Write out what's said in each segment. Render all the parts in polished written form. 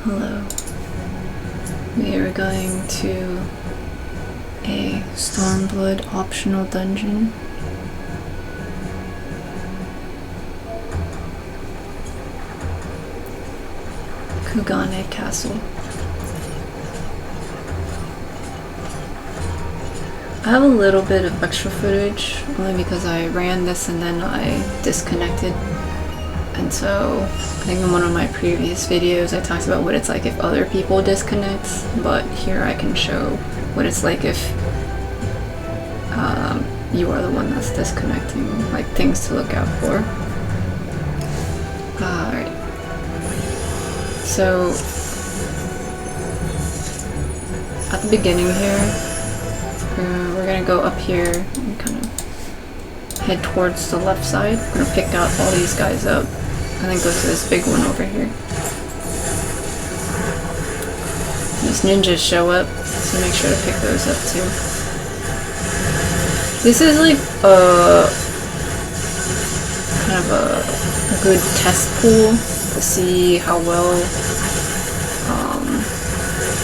Hello. We are going to a Stormblood optional dungeon. Kugane Castle. I have a little bit of extra footage, only because I ran this and then I disconnected. And so, I think in one of my previous videos I talked about what it's like if other people disconnect, but here I can show what it's like if you are the one that's disconnecting, like things to look out for. Alright. So, at the beginning here, we're gonna go up here and kind of head towards the left side. We're gonna pick out all these guys up and then go to this big one over here. These ninjas show up, so make sure to pick those up too. This is like kind of a good test pool to see how well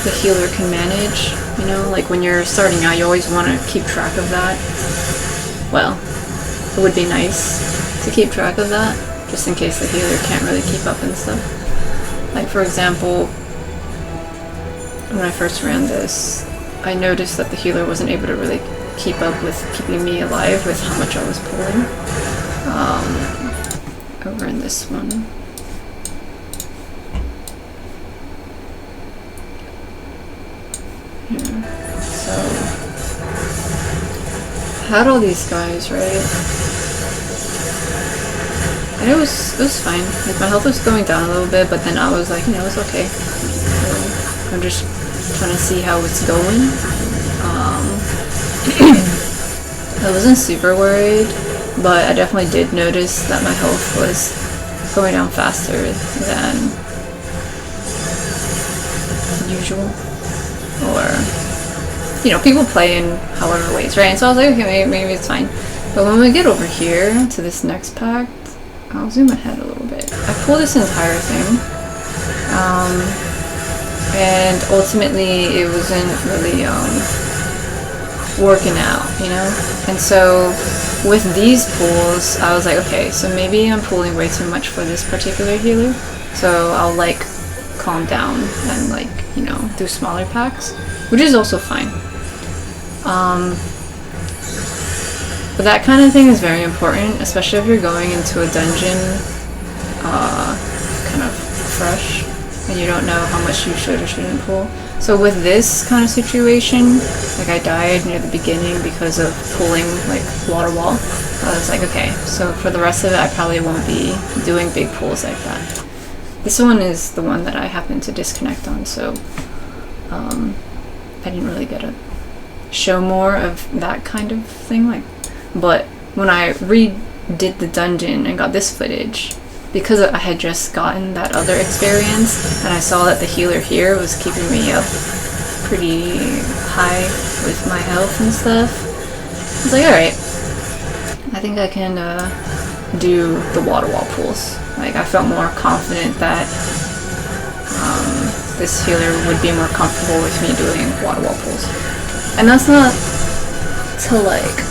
the healer can manage. You know, like when you're starting out, you always want to keep track of that. Well, it would be nice to keep track of that, just in case the healer can't really keep up and stuff. Like for example, when I first ran this, I noticed that the healer wasn't able to really keep up with keeping me alive with how much I was pulling. Over in this one. Here. So, had all these guys, right? And it was fine. Like my health was going down a little bit, but then I was like, you know, it's okay. So, I'm just trying to see how it's going. I wasn't super worried, but I definitely did notice that my health was going down faster than usual. Or, you know, people play in however ways, right? And so I was like, okay, maybe it's fine. But when we get over here to this next pact, I'll zoom ahead a little bit. I pulled this entire thing, and ultimately it wasn't really working out, you know? And so with these pulls, I was like, okay, so maybe I'm pulling way too much for this particular healer, so I'll like calm down and like, you know, do smaller packs, which is also fine. But that kind of thing is very important, especially if you're going into a dungeon kind of fresh and you don't know how much you should or shouldn't pull. So with this kind of situation, like I died near the beginning because of pulling like water wall. I was like, okay, so for the rest of it I probably won't be doing big pulls like that. This one is the one that I happened to disconnect on, so I didn't really get to show more of that kind of thing. Like, but when I redid the dungeon and got this footage, because I had just gotten that other experience and I saw that the healer here was keeping me up pretty high with my health and stuff, I was like, alright, I think I can do the water wall pulls. Like, I felt more confident that this healer would be more comfortable with me doing water wall pulls. And that's not to like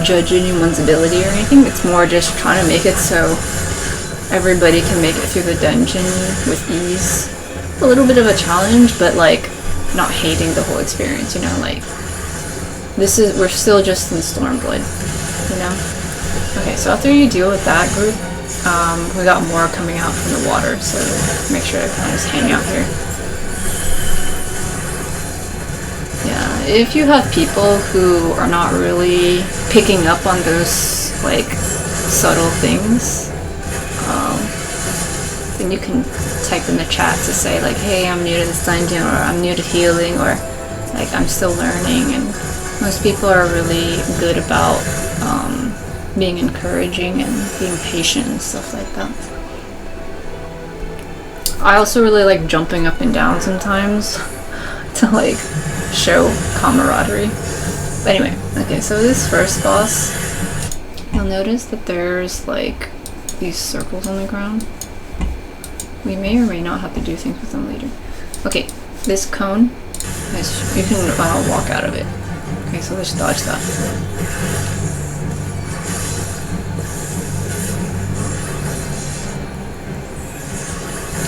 judge anyone's ability or anything, it's more just trying to make it so everybody can make it through the dungeon with ease. A little bit of a challenge, but like not hating the whole experience, you know, like we're still just in Stormblood, you know? Okay, so after you deal with that group, we got more coming out from the water, so make sure to kind of just hang out here. Yeah, if you have people who are not really picking up on those like subtle things, then you can type in the chat to say like, hey, I'm new to this dungeon, or I'm new to healing, or like I'm still learning. And most people are really good about being encouraging and being patient and stuff like that. I also really like jumping up and down sometimes to like show camaraderie. But anyway, okay, so this first boss, you'll notice that there's like these circles on the ground. we may or may not have to do things with them later. Okay, this cone, you can walk out of it. Okay, so let's dodge that.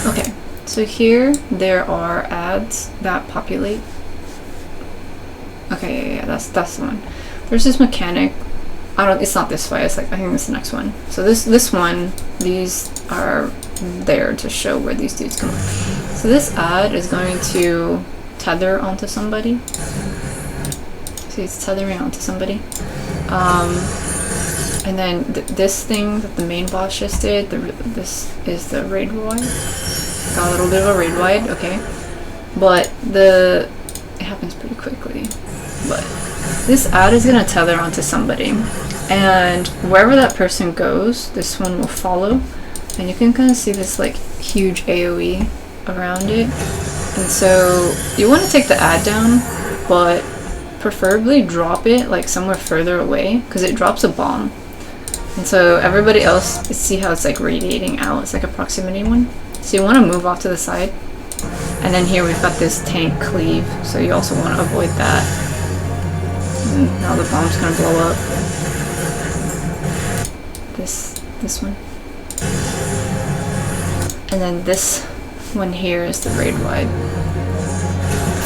Okay, so here there are ads that populate. Okay, yeah, that's the one. There's this mechanic. It's not this way. It's like, I think it's the next one. So this one, these are there to show where these dudes come up. So this ad is going to tether onto somebody. See, it's tethering onto somebody. And then this thing that the main boss just did, this is the raid wide. Got a little bit of a raid wide, okay. But it happens pretty quickly. But this ad is gonna tether onto somebody. And wherever that person goes, this one will follow. And you can kind of see this like huge AoE around it. And so you want to take the ad down, but preferably drop it like somewhere further away because it drops a bomb. And so everybody else, see how it's like radiating out, it's like a proximity one. So you want to move off to the side. And then here we've got this tank cleave, so you also want to avoid that. And now the bomb's gonna blow up. This one. And then this one here is the raid wide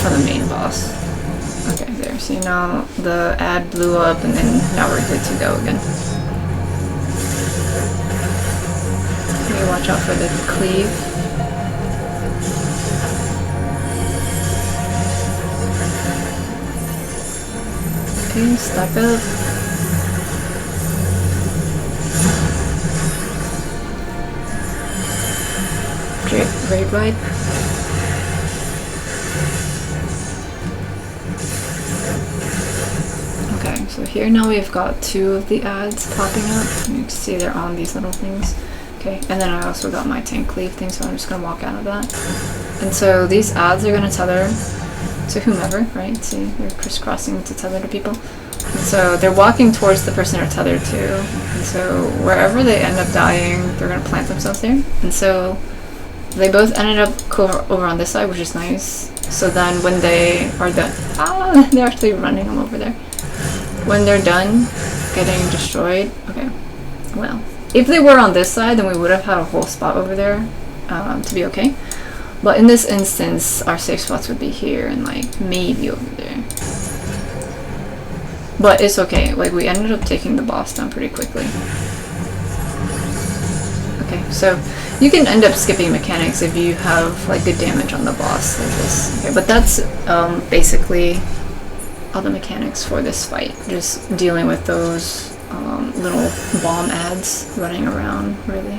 for the main boss. Okay, there. See, now the ad blew up and then now we're good to go again. Okay, watch out for the cleave. Okay, stack up. Raid wide. Okay, so here now we've got 2 of the ads popping up. You can see they're on these little things. Okay, and then I also got my tank cleave thing, so I'm just gonna walk out of that. And so these ads are gonna tether to whomever, right? See, they're crisscrossing to tether to people. And so they're walking towards the person they're tethered to. And so wherever they end up dying, they're gonna plant themselves there. And so they both ended up over on this side, which is nice. So then when they are done, they're actually running them over there. When they're done getting destroyed, okay, well, if they were on this side, then we would have had a whole spot over there to be okay. But in this instance, our safe spots would be here and like maybe over there. But it's okay, like we ended up taking the boss down pretty quickly. Okay, so you can end up skipping mechanics if you have like good damage on the boss like this. Okay, but that's basically all the mechanics for this fight. Just dealing with those little bomb ads running around, really.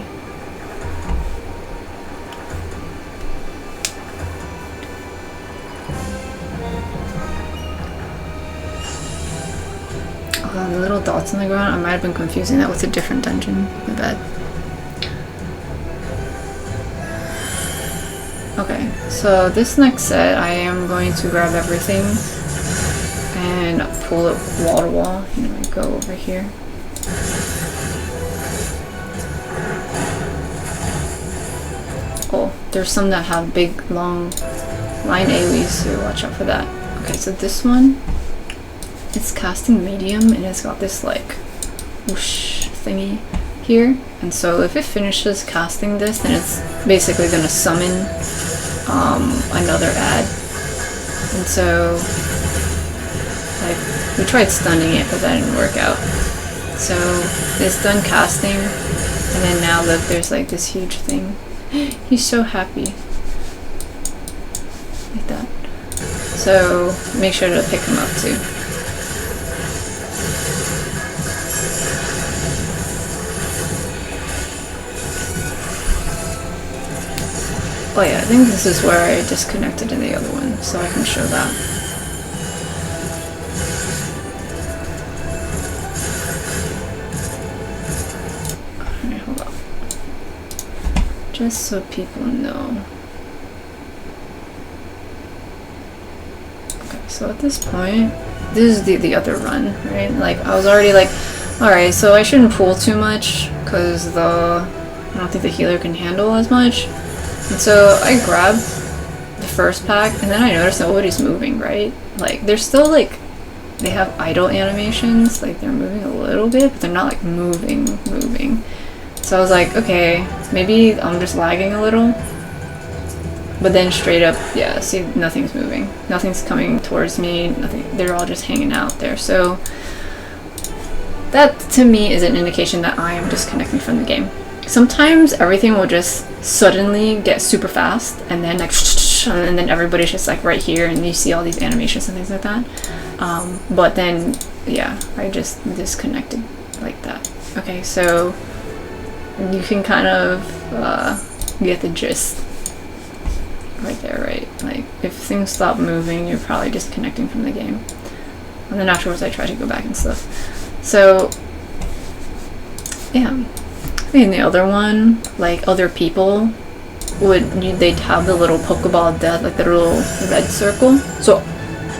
The little dots on the ground, I might have been confusing that with a different dungeon. My bad. Okay, so this next set, I am going to grab everything and pull it wall to wall. And I go over here. Oh, there's some that have big, long line AoEs, so watch out for that. Okay, so this one, it's casting medium, and it's got this like whoosh thingy here. And so if it finishes casting this, then it's basically going to summon another ad. And so like we tried stunning it, but that didn't work out. So it's done casting, and then now look, there's like this huge thing. He's so happy. Like that. So make sure to pick him up too. Oh yeah, I think this is where I disconnected in the other one, so I can show that. Alright, hold on. Just so people know. Okay, so at this point, this is the other run, right? Like, I was already like, alright, so I shouldn't pull too much, because I don't think the healer can handle as much. And so I grabbed the first pack, and then I noticed nobody's moving, right? Like, they're still like, they have idle animations, like they're moving a little bit, but they're not like moving. So I was like, okay, maybe I'm just lagging a little. But then straight up, yeah, see, nothing's moving. Nothing's coming towards me, nothing, they're all just hanging out there. So that to me is an indication that I am disconnecting from the game. Sometimes everything will just suddenly get super fast, and then like, and then everybody's just like right here, and you see all these animations and things like that. But then, yeah, I just disconnected like that. Okay, so you can kind of get the gist right there, right? Like, if things stop moving, you're probably disconnecting from the game. And then afterwards, I try to go back and stuff. So, yeah. In the other one, like, other people they'd have the little Pokeball death, like the little red circle. So,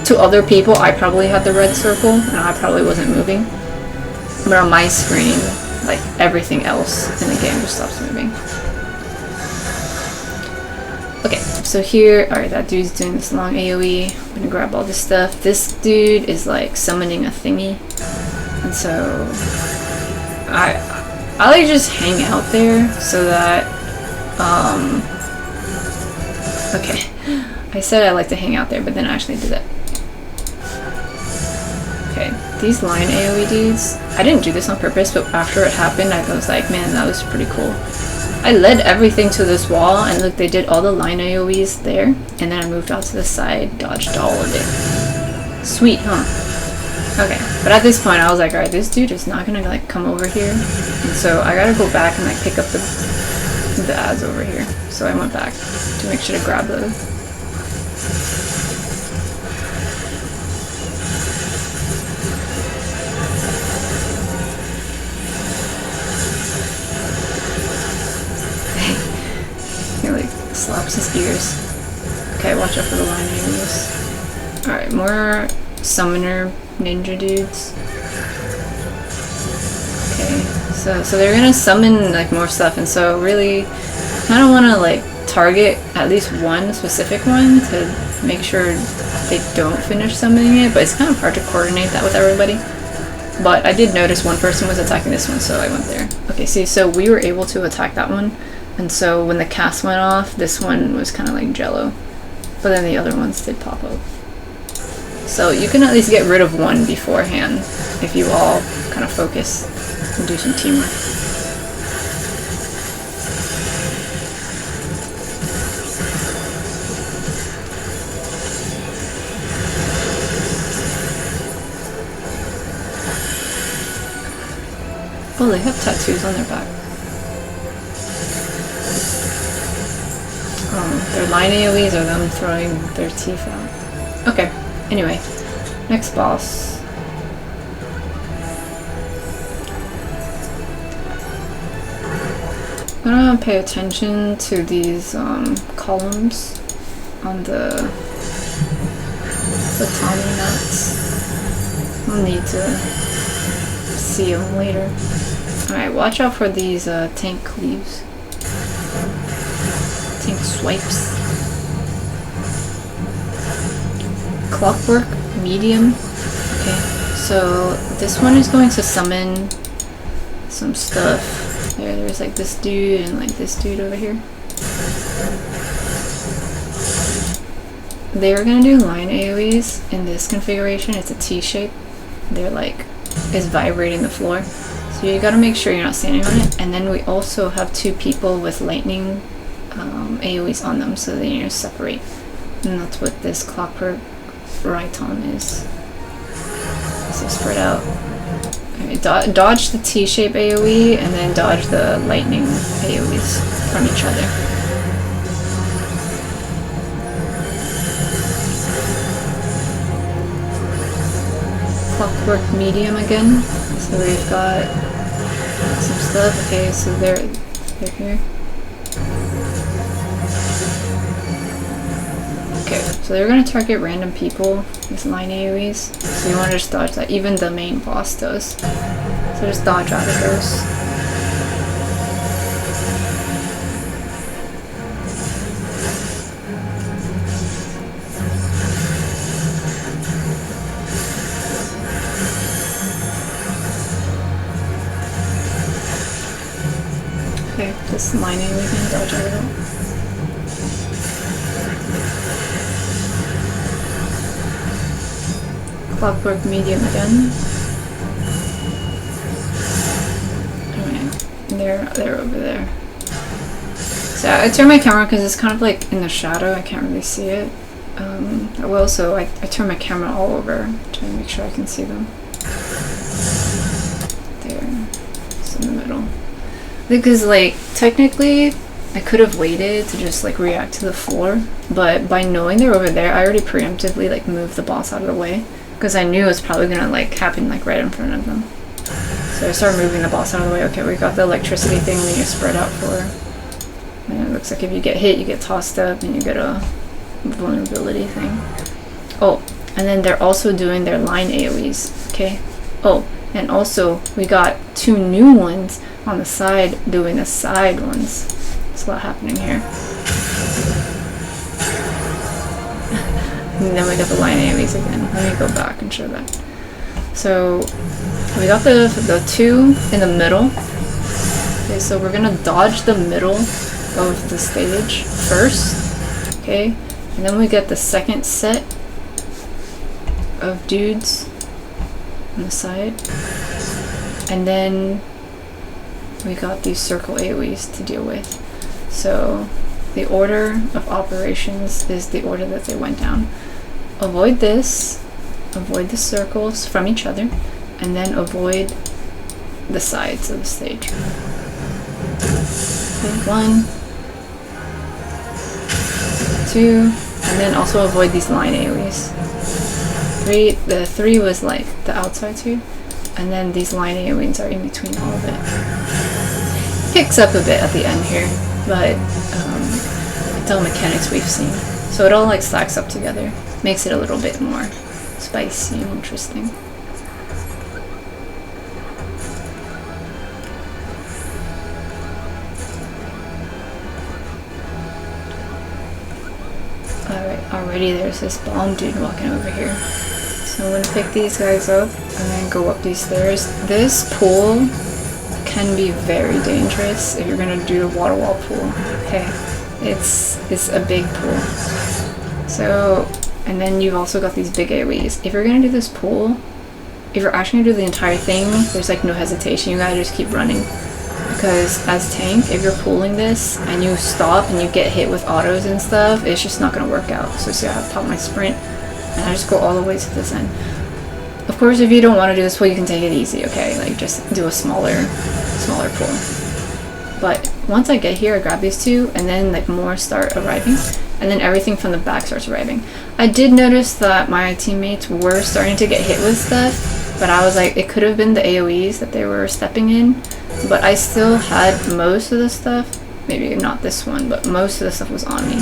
to other people, I probably had the red circle, and I probably wasn't moving. But on my screen, like, everything else in the game just stops moving. Okay, so here, alright, that dude's doing this long AoE. I'm gonna grab all this stuff. This dude is like summoning a thingy. And so I like just hang out there so that okay. I said I like to hang out there, but then I actually did that. Okay, these line AoE dudes, I didn't do this on purpose, but after it happened I was like, man, that was pretty cool. I led everything to this wall, and look, they did all the line AoEs there, and then I moved out to the side, dodged all of it. Sweet, huh? Okay, but at this point I was like, alright, this dude is not gonna like come over here, and so I gotta go back and like pick up the ads over here. So I went back to make sure to grab those. He like slaps his ears. Okay, watch out for the line enemies. Alright, more summoner ninja dudes. Okay, so they're gonna summon like more stuff, and so really kind of want to like target at least one specific one to make sure they don't finish summoning it, but it's kind of hard to coordinate that with everybody. But I did notice one person was attacking this one, so I went there. Okay, see, so we were able to attack that one, and so when the cast went off, this one was kind of like jello, but then the other ones did pop up. So you can at least get rid of one beforehand if you all kind of focus and do some teamwork. Oh, they have tattoos on their back. Their line AoEs are them throwing their teeth out. Okay, anyway, next boss. I'm gonna pay attention to these columns on the Tommy nuts. I'll need to see them later. Alright, watch out for these tank cleaves. Tank swipes. Clockwork medium. Okay, so this one is going to summon some stuff. There's like this dude and like this dude over here. They were gonna do line AoEs in this configuration. It's a T shape. They're like, is vibrating the floor. So you gotta make sure you're not standing on it. And then we also have two people with lightning AoEs on them, so they need to separate. And that's what this Clockwork Raiton is. So spread out. Right, dodge the T-shape AoE, and then dodge the lightning AoEs from each other. Clockwork medium again. So we've got some stuff. Okay, so they're here. Okay, so they're gonna target random people with line AoEs. So you want to just dodge that. Even the main boss does. So just dodge out of those. this line AoE thing, dodge out of it. Clockwork medium again. Alright, they're over there. So I turn my camera because it's kind of like in the shadow, I can't really see it. I will, so I turn my camera all over to make sure I can see them. There, it's in the middle. Because like, technically, I could have waited to just like react to the floor, but by knowing they're over there, I already preemptively like moved the boss out of the way, because I knew it was probably gonna like happen like right in front of them. So I started moving the boss out of the way. Okay, we got the electricity thing that you spread out for. And it looks like if you get hit, you get tossed up and you get a vulnerability thing. Oh, and then they're also doing their line AoEs, okay? Oh, and also we got 2 new ones on the side doing the side ones. There's a lot happening here. And then we got the line AoEs again. Let me go back and show that. So we got the 2 in the middle. Okay, so we're gonna dodge the middle of the stage first, okay? And then we get the second set of dudes on the side. And then we got these circle AoEs to deal with. So the order of operations is the order that they went down. Avoid this, avoid the circles from each other, and then avoid the sides of the stage. Okay, 1, 2, and then also avoid these line AoEs. 3, the 3 was like the outside 2, and then these line AoEs are in between all of it. Picks up a bit at the end here, but it's all mechanics we've seen. So it all like stacks up together, makes it a little bit more spicy and interesting. Already there's this bomb dude walking over here. So I'm gonna pick these guys up and then go up these stairs. This pool can be very dangerous if you're gonna do the water wall pool. Okay, it's a big pool. So, and then you've also got these big AoEs. If you're gonna do this pool, if you're actually gonna do the entire thing, there's like no hesitation. You gotta just keep running. Because as tank, if you're pulling this and you stop and you get hit with autos and stuff, it's just not going to work out. So see, I pop my sprint and I just go all the way to this end. Of course, if you don't want to do this pool, you can take it easy, okay? Like just do a smaller pool. But once I get here, I grab these 2 and then like more start arriving. And then everything from the back starts arriving. I did notice that my teammates were starting to get hit with stuff, but I was like, it could have been the AoEs that they were stepping in. But I still had most of the stuff, maybe not this one, but most of the stuff was on me.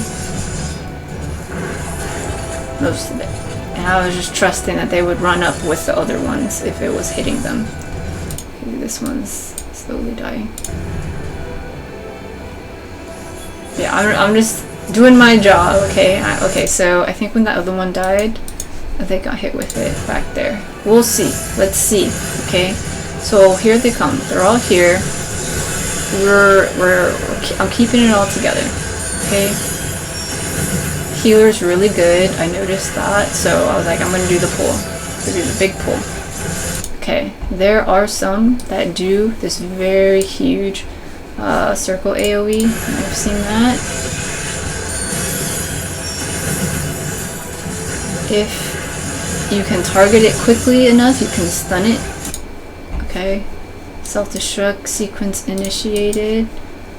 Most of it. And I was just trusting that they would run up with the other ones if it was hitting them. Okay, this one's slowly dying. Yeah, I'm just doing my job, okay? Okay, so I think when that other one died, they got hit with it back there. We'll see. Let's see, okay? So here they come. They're all here. I'm keeping it all together. Okay. Healer's really good. I noticed that. So I was like, I'm gonna do the pull. To do the big pull. Okay. There are some that do this very huge circle AoE. I've seen that. If you can target it quickly enough, you can stun it. Okay, self-destruct sequence initiated.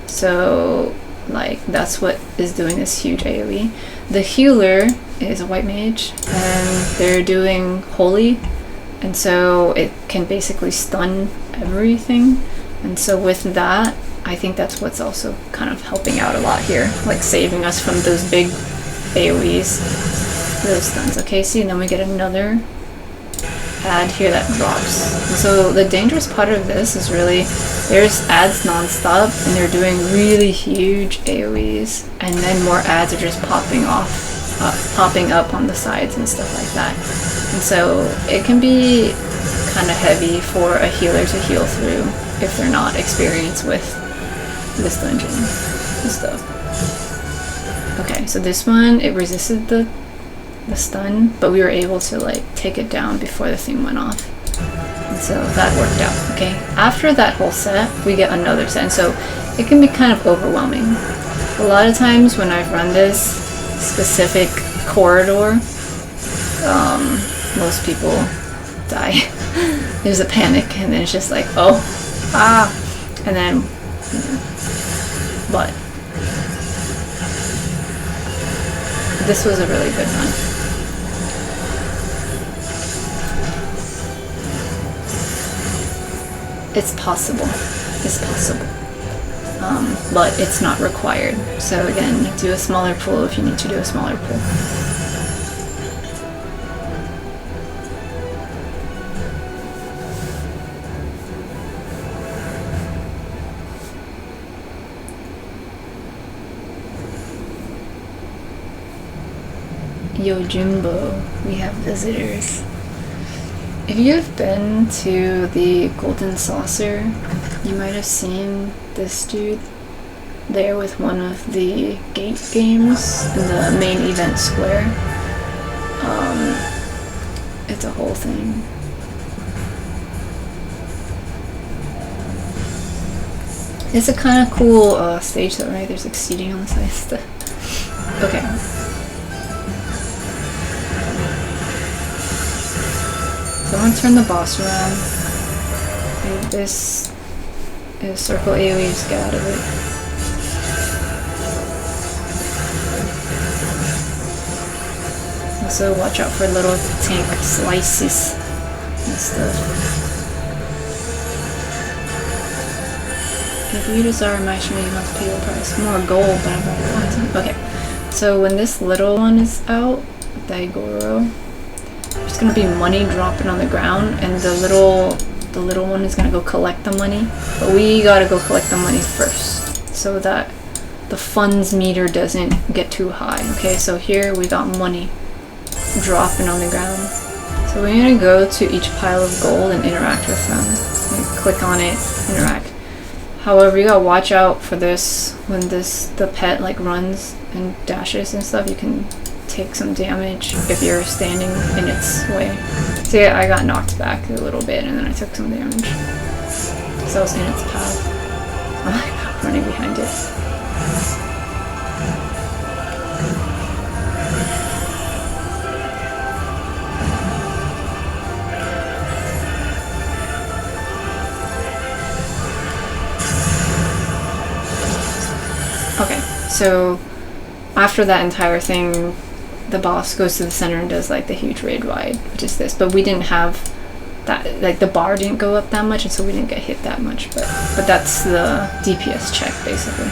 So, like, that's what is doing this huge AoE. The healer is a white mage, and they're doing holy, and so it can basically stun everything. And so with that, I think that's what's also kind of helping out a lot here, like saving us from those big AoEs, those stuns. Okay, see, and then we get another ad here that drops. And so the dangerous part of this is really there's ads non-stop and they're doing really huge AoEs, and then more ads are just popping up on the sides and stuff like that. And so it can be kind of heavy for a healer to heal through if they're not experienced with this dungeon and stuff. Okay, so this one, it resisted the stun, but we were able to like take it down before the thing went off. And so that worked out, okay? After that whole set, we get another set, and so it can be kind of overwhelming. A lot of times when I've run this specific corridor, most people die. There's a panic, and then it's just like, oh, ah, and then, but this was a really good run. It's possible. It's possible. But it's not required. So again, do a smaller pool if you need to do a smaller pool. Yojimbo, we have visitors. If you've been to the Golden Saucer, you might have seen this dude there with one of the gate games in the main event square. It's a whole thing. It's a kind of cool stage though, right? There's like seating on the side stuff. Okay. So I'm gonna turn the boss around. Okay, this is circle AoE, just get out of it. Also watch out for little tank slices and stuff. If you desire my shimmy, you must pay the price. More gold, but I've already wanted. Okay, so when this little one is out, Daigoro, there's gonna be money dropping on the ground, and the little one is gonna go collect the money. But we gotta go collect the money first, so that the funds meter doesn't get too high. Okay, so here we got money dropping on the ground. So we're gonna go to each pile of gold and interact with them. You click on it, interact. However, you gotta watch out for this when the pet like runs and dashes and stuff. You can take some damage if you're standing in its way. So yeah, I got knocked back a little bit and then I took some damage because I was in its path. I'm running behind it. Okay, so after that entire thing, the boss goes to the center and does like the huge raid ride, which is this. But we didn't have that, like the bar didn't go up that much, and so we didn't get hit that much. But that's the DPS check basically.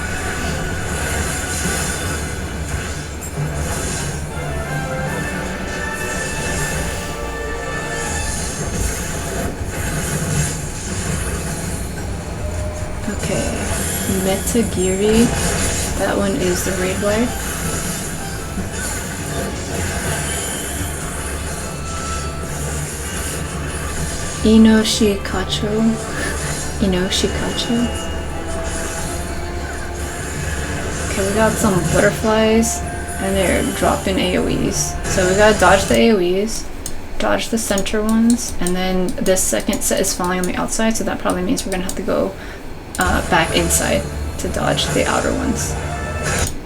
Okay, Metagiri, that one is the raid ride. Inoshikacho. Okay, we got some butterflies and they're dropping AoEs. So we gotta dodge the AoEs, dodge the center ones, and then this second set is falling on the outside, so that probably means we're gonna have to go back inside to dodge the outer ones.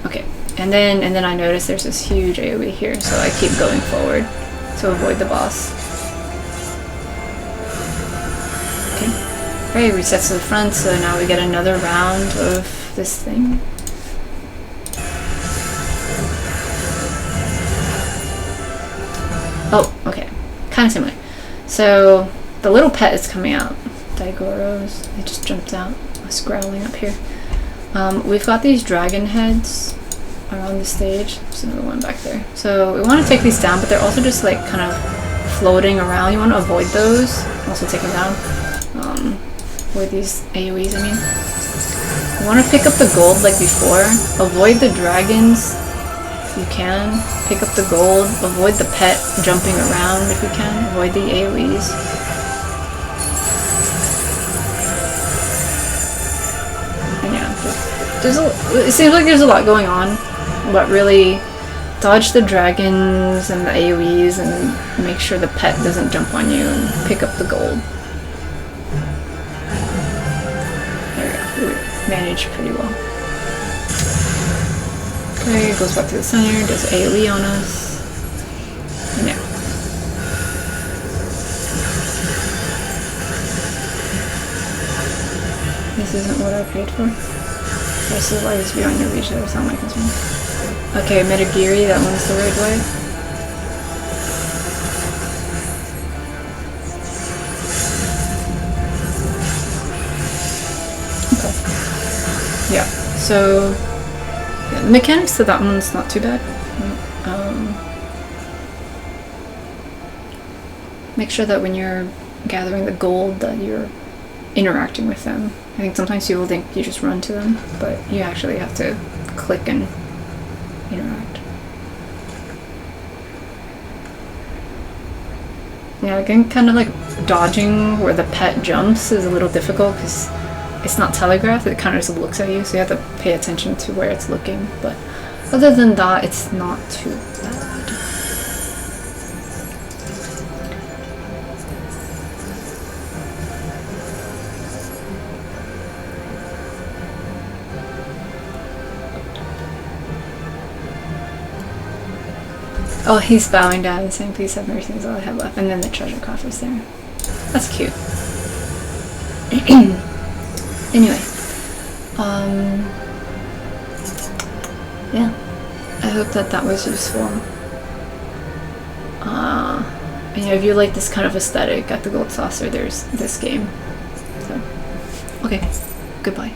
Okay, and then I noticed there's this huge AoE here, so I keep going forward to avoid the boss. Okay, resets to the front, so now we get another round of this thing. Oh, okay, kind of similar. So the little pet is coming out. Daigoro's, they just jumped out. It's growling up here. We've got these dragon heads around the stage. There's another one back there. So we want to take these down, but they're also just like kind of floating around. You want to avoid those. Also take them down. Avoid these AoEs, I mean. You want to pick up the gold like before. Avoid the dragons if you can. Pick up the gold. Avoid the pet jumping around if you can. Avoid the AoEs. And yeah, just it seems like there's a lot going on, but really dodge the dragons and the AoEs and make sure the pet doesn't jump on you and pick up the gold. There we go. We managed pretty well. Okay, goes back to the center, does AoE on us. Now. This isn't what I paid for. This is why it's beyond your reach, that's not my concern. Okay, Metagiri, that one's the right way. Okay. Yeah, so yeah, the mechanics to that one's not too bad. Make sure that when you're gathering the gold that you're interacting with them. I think sometimes people think you just run to them, but you actually have to click and interact. Yeah, again, kind of like dodging where the pet jumps is a little difficult because it's not telegraphed, it kind of just looks at you, so you have to pay attention to where it's looking, but other than that, it's not too bad. Oh, he's bowing down and saying, please have mercy, is all I have left. And then the treasure coffer's there. That's cute. Anyway. Yeah. I hope that that was useful. And yeah, if you like this kind of aesthetic at the Gold Saucer, there's this game. So, okay. Goodbye.